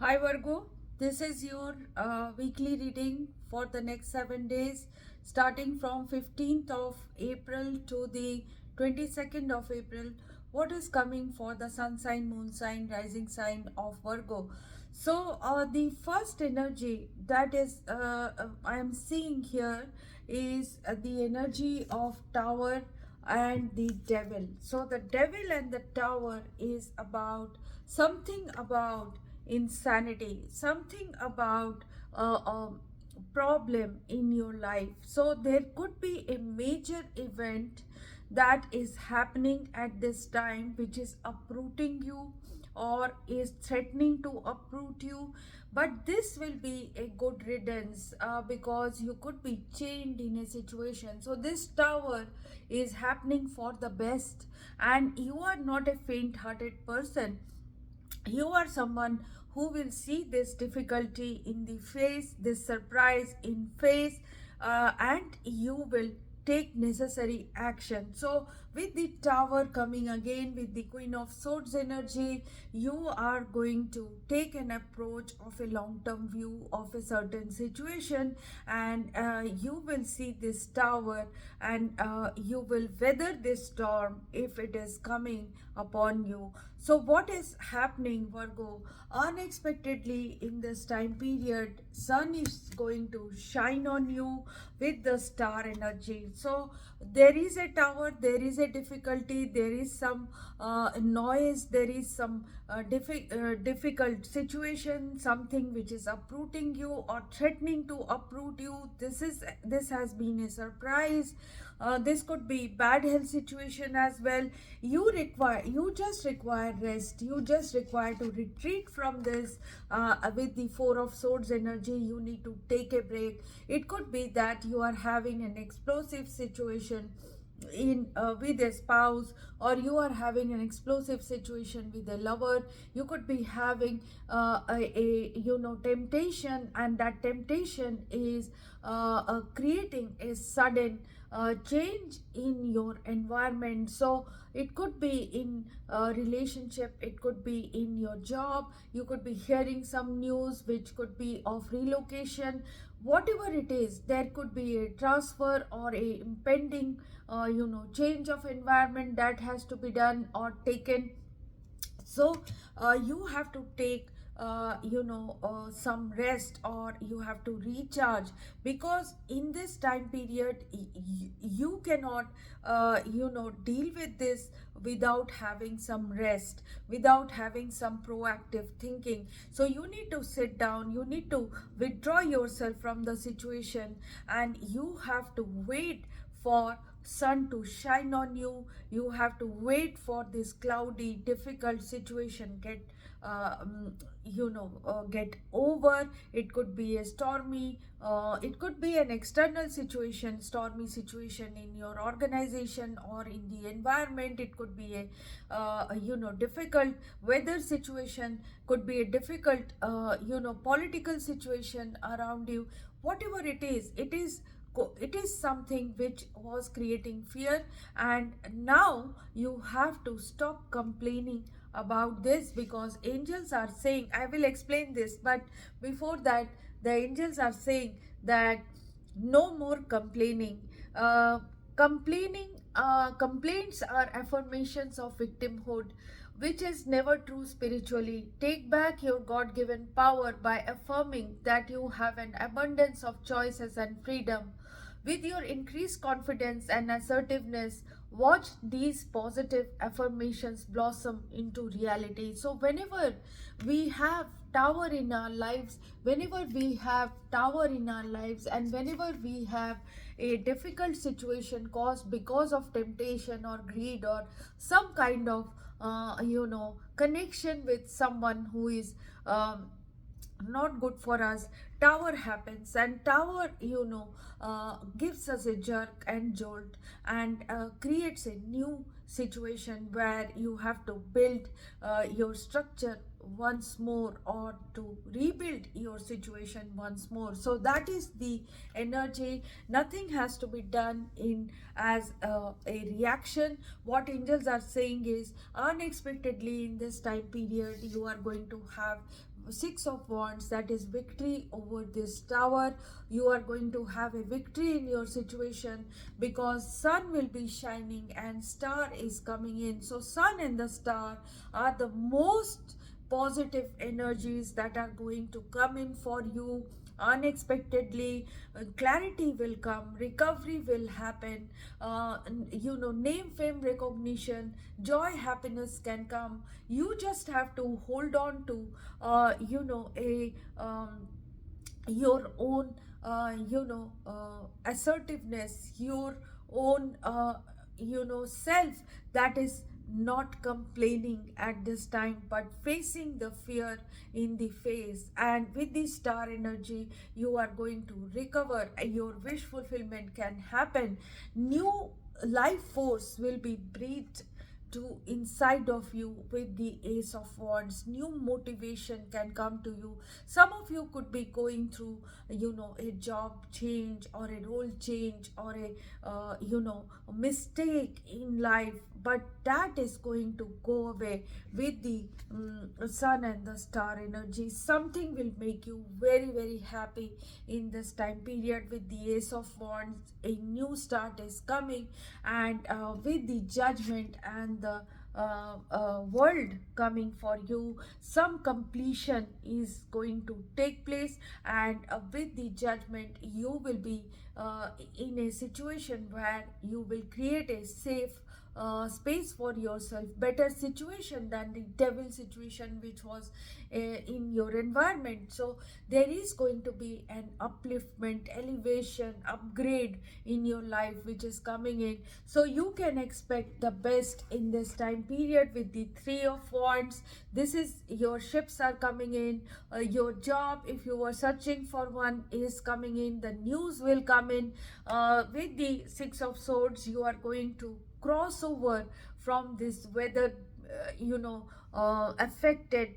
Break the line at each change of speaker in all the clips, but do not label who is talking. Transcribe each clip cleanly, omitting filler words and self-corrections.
Hi Virgo, this is your weekly reading for the next 7 days starting from 15th of April to the 22nd of April. What is coming for the sun sign, moon sign, rising sign of Virgo? So the first energy that is I am seeing here is the energy of Tower and the Devil. So the Devil and the Tower is about something about insanity, something about a problem in your life. So there could be a major event that is happening at this time which is uprooting you or is threatening to uproot you, but this will be a good riddance because you could be chained in a situation. So this tower is happening for the best, and you are not a faint hearted person. You are someone who will see this difficulty in the face, this surprise in face, and you will take necessary action. So with the tower coming again with the Queen of Swords energy, you are going to take an approach of a long-term view of a certain situation, and you will see this tower, and you will weather this storm if it is coming upon you. So what is happening, Virgo? Unexpectedly in this time period, sun is going to shine on you with the star energy. So there is a tower, there is a difficulty, there is some noise, there is some difficult situation, something which is uprooting you or threatening to uproot you. This has been a surprise. This could be bad health situation as well. You just require rest. You just require to retreat from this. With the Four of Swords energy, you need to take a break. It could be that you are having an explosive situation in with a spouse, or you are having an explosive situation with a lover. You could be having a temptation, and that temptation is creating a sudden change in your environment. So it could be in a relationship, it could be in your job. You could be hearing some news which could be of relocation. Whatever it is, there could be a transfer or a impending change of environment that has to be done or taken. So you have to take some rest, or you have to recharge, because in this time period you cannot deal with this without having some rest, without having some proactive thinking. So you need to sit down, you need to withdraw yourself from the situation, and you have to wait for sun to shine on you. You have to wait for this cloudy difficult situation get over. It could be a stormy, it could be an external situation, stormy situation in your organization or in the environment. It could be a difficult weather situation, could be a difficult political situation around you. Whatever it is something which was creating fear, and now you have to stop complaining about this, because angels are saying, I will explain this, but before that, the angels are saying that no more complaining. Complaints are affirmations of victimhood, which is never true spiritually. Take back your God given power by affirming that you have an abundance of choices and freedom. With your increased confidence and assertiveness, watch these positive affirmations blossom into reality. So, whenever we have tower in our lives, whenever we have tower in our lives, and whenever we have a difficult situation caused because of temptation or greed or some kind of connection with someone who is not good for us, tower happens, and tower gives us a jerk and jolt, and creates a new situation where you have to build your structure once more, or to rebuild your situation once more. So that is the energy. Nothing has to be done in as a reaction. What angels are saying is, unexpectedly in this time period you are going to have Six of Wands, that is victory over this tower. You are going to have a victory in your situation because sun will be shining and star is coming in. So sun and the star are the most positive energies that are going to come in for you unexpectedly. Clarity will come, recovery will happen, name, fame, recognition, joy, happiness can come. You just have to hold on to a your own assertiveness, your own self, that is not complaining at this time but facing the fear in the face. And with the star energy, you are going to recover, your wish fulfillment can happen, new life force will be breathed to inside of you with the Ace of Wands. New motivation can come to you. Some of you could be going through a job change or a role change or a mistake in life, but that is going to go away with the sun and the star energy. Something will make you very very happy in this time period. With the Ace of Wands, a new start is coming, and with the Judgment and the world coming for you, some completion is going to take place. And with the Judgment, you will be in a situation where you will create a safe space for yourself, better situation than the devil situation which was in your environment. So there is going to be an upliftment, elevation, upgrade in your life which is coming in. So you can expect the best in this time period with the Three of Wands. This is your ships are coming in, your job, if you were searching for one, is coming in, the news will come in. With the Six of Swords, you are going to cross over from this weather affected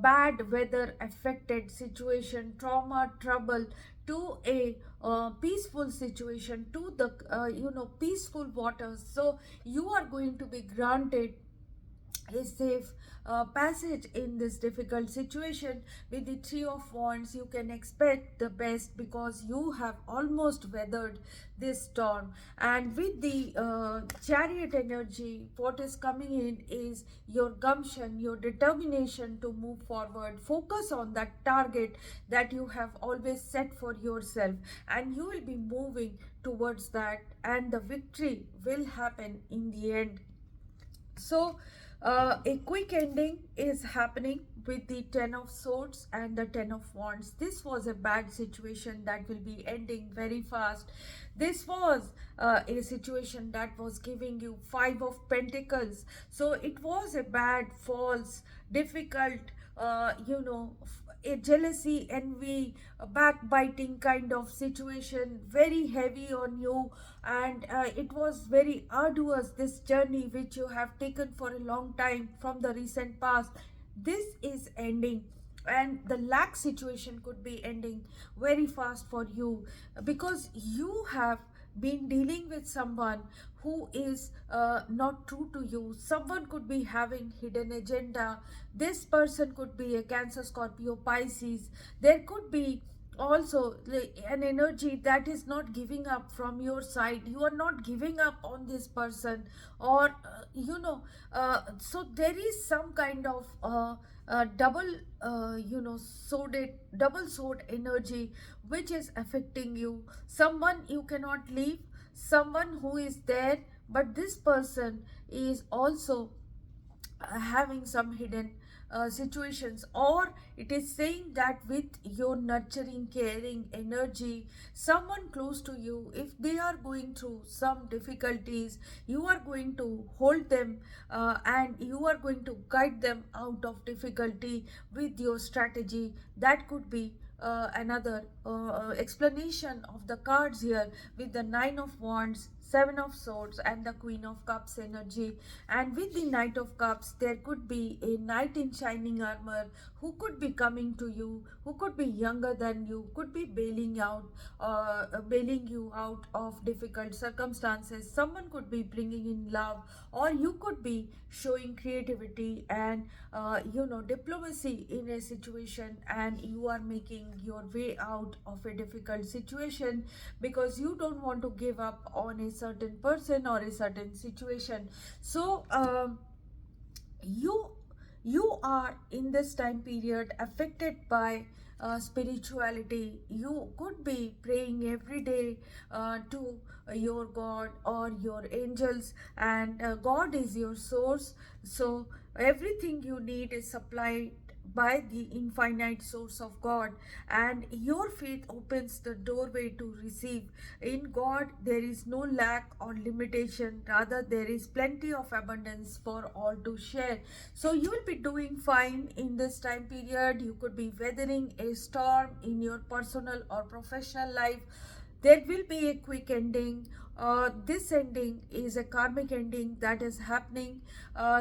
bad weather affected situation, trauma, trouble, to a peaceful situation, to the peaceful waters. So you are going to be granted a safe passage in this difficult situation. With the Three of Wands, you can expect the best because you have almost weathered this storm. And with the Chariot energy, what is coming in is your gumption, your determination to move forward. Focus on that target that you have always set for yourself, and you will be moving towards that, and the victory will happen in the end. So a quick ending is happening with the Ten of Swords and the Ten of Wands. This was a bad situation that will be ending very fast. This was a situation that was giving you Five of Pentacles. So it was a bad, false, difficult, a jealousy, envy, a backbiting kind of situation, very heavy on you. And it was very arduous, this journey which you have taken for a long time from the recent past. This is ending, and the lack situation could be ending very fast for you because you have been dealing with someone who is not true to you. Someone could be having hidden agenda. This person could be a Cancer, Scorpio, Pisces. There could be also an energy that is not giving up from your side. You are not giving up on this person, or so there is some kind of double sword energy which is affecting you. Someone you cannot leave, someone who is there, but this person is also having some hidden situations. Or it is saying that with your nurturing, caring energy, someone close to you, if they are going through some difficulties, you are going to hold them, and you are going to guide them out of difficulty with your strategy. That could be another explanation of the cards here with the Nine of Wands. Seven of Swords and the Queen of Cups energy. And with the Knight of Cups, there could be a knight in shining armor who could be coming to you, who could be younger than you, could be bailing you out of difficult circumstances. Someone could be bringing in love, or you could be showing creativity and diplomacy in a situation, and you are making your way out of a difficult situation because you don't want to give up on a certain person or a certain situation. So you you are in this time period affected by spirituality. You could be praying every day to your God or your angels, and God is your source. So everything you need is supplied by the infinite source of God, and your faith opens the doorway to receive. In God there is no lack or limitation, rather there is plenty of abundance for all to share. So you will be doing fine in this time period. You could be weathering a storm in your personal or professional life. There will be a quick ending. This ending is a karmic ending that is happening.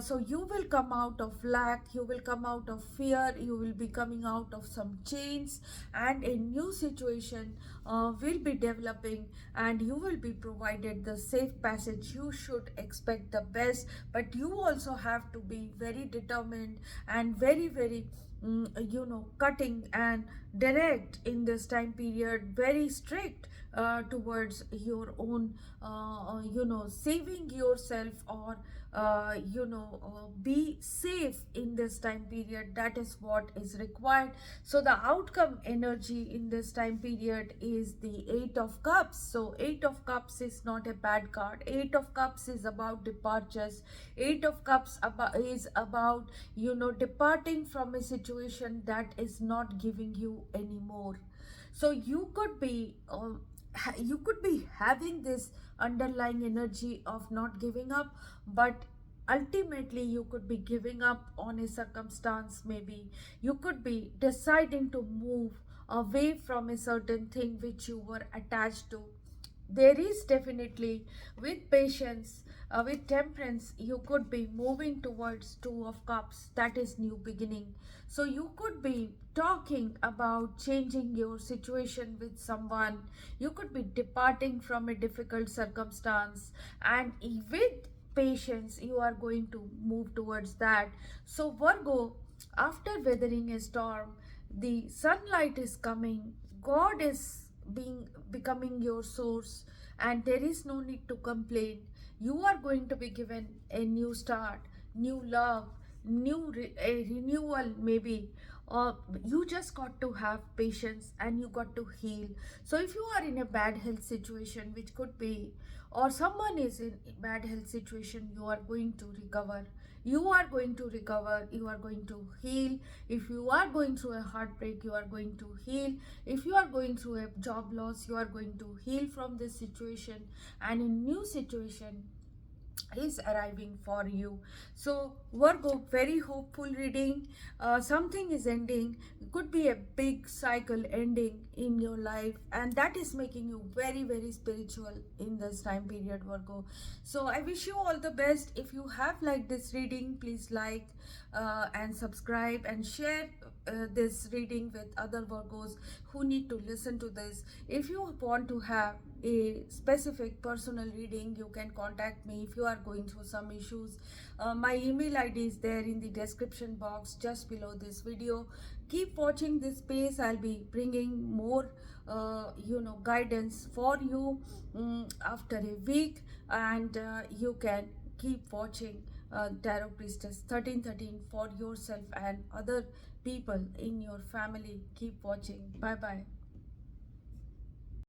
So you will come out of lack, you will come out of fear, you will be coming out of some chains, and a new situation will be developing, and you will be provided the safe passage. You should expect the best, but you also have to be very determined and very cutting and direct in this time period, very strict towards your own saving yourself, or be safe in this time period. That is what is required. So the outcome energy in this time period is the Eight of Cups. So Eight of Cups is not a bad card. Eight of Cups is about departures. Eight of Cups is about departing from a situation that is not giving you anymore. So you could be having this underlying energy of not giving up, but ultimately you could be giving up on a circumstance. Maybe you could be deciding to move away from a certain thing which you were attached to. There is definitely, with patience, with temperance, you could be moving towards Two of Cups, that is new beginning. So you could be talking about changing your situation with someone. You could be departing from a difficult circumstance, and with patience you are going to move towards that. So Virgo, after weathering a storm, the sunlight is coming. God is becoming your source, and there is no need to complain. You are going to be given a new start, new love, a renewal maybe. You just got to have patience and you got to heal. So if you are in a bad health situation, which could be, or someone is in a bad health situation, you are going to recover. You are going to recover, you are going to heal. If you are going through a heartbreak, you are going to heal. If you are going through a job loss, you are going to heal from this situation, and a new situation is arriving for you. So Virgo, very hopeful reading. Something is ending, could be a big cycle ending in your life, and that is making you very spiritual in this time period, Virgo. So I wish you all the best. If you have liked this reading, please like and subscribe and share this reading with other Virgos who need to listen to this. If you want to have a specific personal reading, you can contact me if you are going through some issues. My email ID is there in the description box just below this video. Keep watching this space. I'll be bringing more guidance for you after a week, and you can keep watching Tarot Priestess 1313 for yourself and other people in your family. Keep watching. Bye bye.